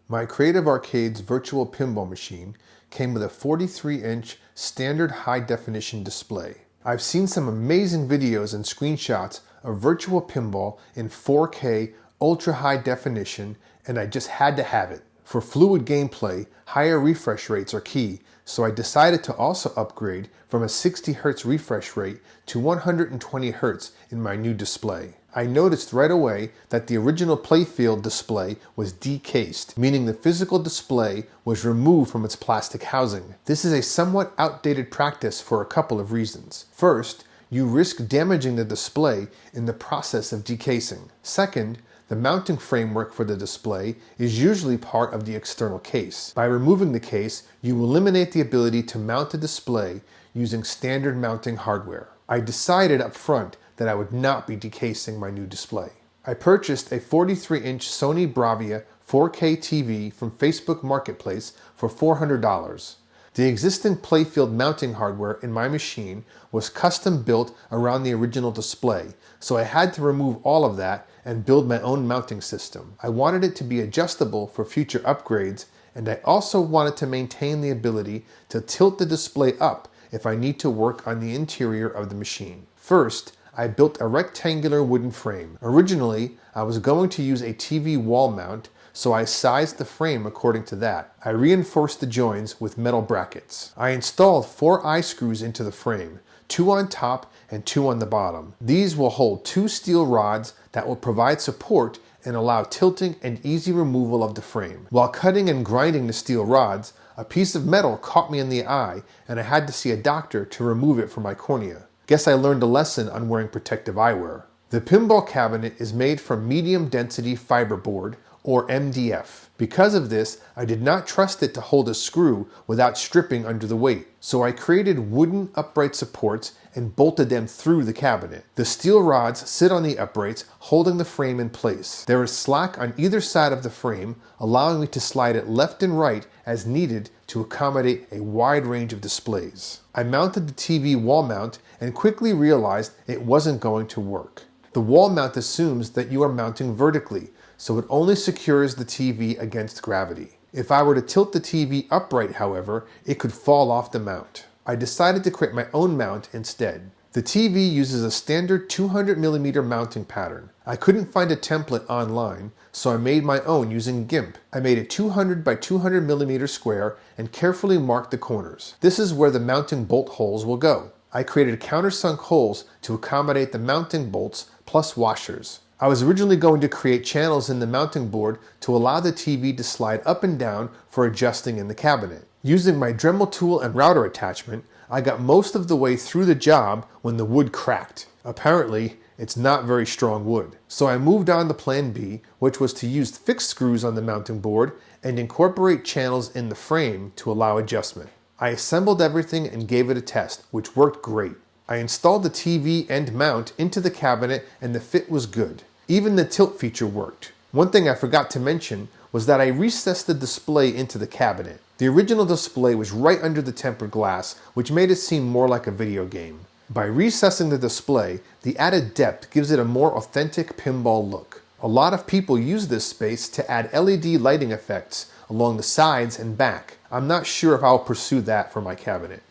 My Creative Arcade's virtual pinball machine came with a 43-inch standard high-definition display. I've seen some amazing videos and screenshots of virtual pinball in 4K ultra-high definition, and I just had to have it. For fluid gameplay, higher refresh rates are key, so I decided to also upgrade from a 60 Hz refresh rate to 120 Hz in my new display. I noticed right away that the original Playfield display was decased, meaning the physical display was removed from its plastic housing. This is a somewhat outdated practice for a couple of reasons. First, you risk damaging the display in the process of decasing. Second, the mounting framework for the display is usually part of the external case. By removing the case, you eliminate the ability to mount the display using standard mounting hardware. I decided up front that I would not be decasing my new display. I purchased a 43-inch Sony Bravia 4K TV from Facebook Marketplace for $400. The existing Playfield mounting hardware in my machine was custom built around the original display, so I had to remove all of that and build my own mounting system. I wanted it to be adjustable for future upgrades, and I also wanted to maintain the ability to tilt the display up if I need to work on the interior of the machine. First, I built a rectangular wooden frame. Originally, I was going to use a TV wall mount, so I sized the frame according to that. I reinforced the joins with metal brackets. I installed 4 I-screws into the frame, 2 on top and 2 on the bottom. These will hold 2 steel rods that will provide support and allow tilting and easy removal of the frame. While cutting and grinding the steel rods, a piece of metal caught me in the eye and I had to see a doctor to remove it from my cornea. Guess I learned a lesson on wearing protective eyewear. The pinball cabinet is made from medium density fiberboard, or MDF. Because of this, I did not trust it to hold a screw without stripping under the weight. So I created wooden upright supports and bolted them through the cabinet. The steel rods sit on the uprights, holding the frame in place. There is slack on either side of the frame, allowing me to slide it left and right as needed to accommodate a wide range of displays. I mounted the TV wall mount and quickly realized it wasn't going to work. The wall mount assumes that you are mounting vertically, so it only secures the TV against gravity. If I were to tilt the TV upright, however, it could fall off the mount. I decided to create my own mount instead. The TV uses a standard 200mm mounting pattern. I couldn't find a template online, so I made my own using GIMP. I made a 200 by 200mm square and carefully marked the corners. This is where the mounting bolt holes will go. I created countersunk holes to accommodate the mounting bolts plus washers. I was originally going to create channels in the mounting board to allow the TV to slide up and down for adjusting in the cabinet. Using my Dremel tool and router attachment, I got most of the way through the job when the wood cracked. Apparently, it's not very strong wood. So I moved on to plan B, which was to use fixed screws on the mounting board and incorporate channels in the frame to allow adjustment. I assembled everything and gave it a test, which worked great. I installed the TV and mount into the cabinet and the fit was good. Even the tilt feature worked. One thing I forgot to mention was that I recessed the display into the cabinet. The original display was right under the tempered glass, which made it seem more like a video game. By recessing the display, the added depth gives it a more authentic pinball look. A lot of people use this space to add LED lighting effects along the sides and back. I'm not sure if I'll pursue that for my cabinet.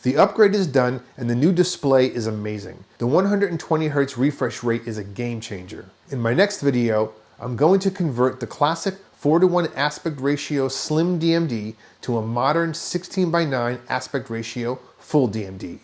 The upgrade is done and the new display is amazing. The 120 Hz refresh rate is a game changer. In my next video, I'm going to convert the classic 4:1 aspect ratio slim DMD to a modern 16:9 aspect ratio full DMD.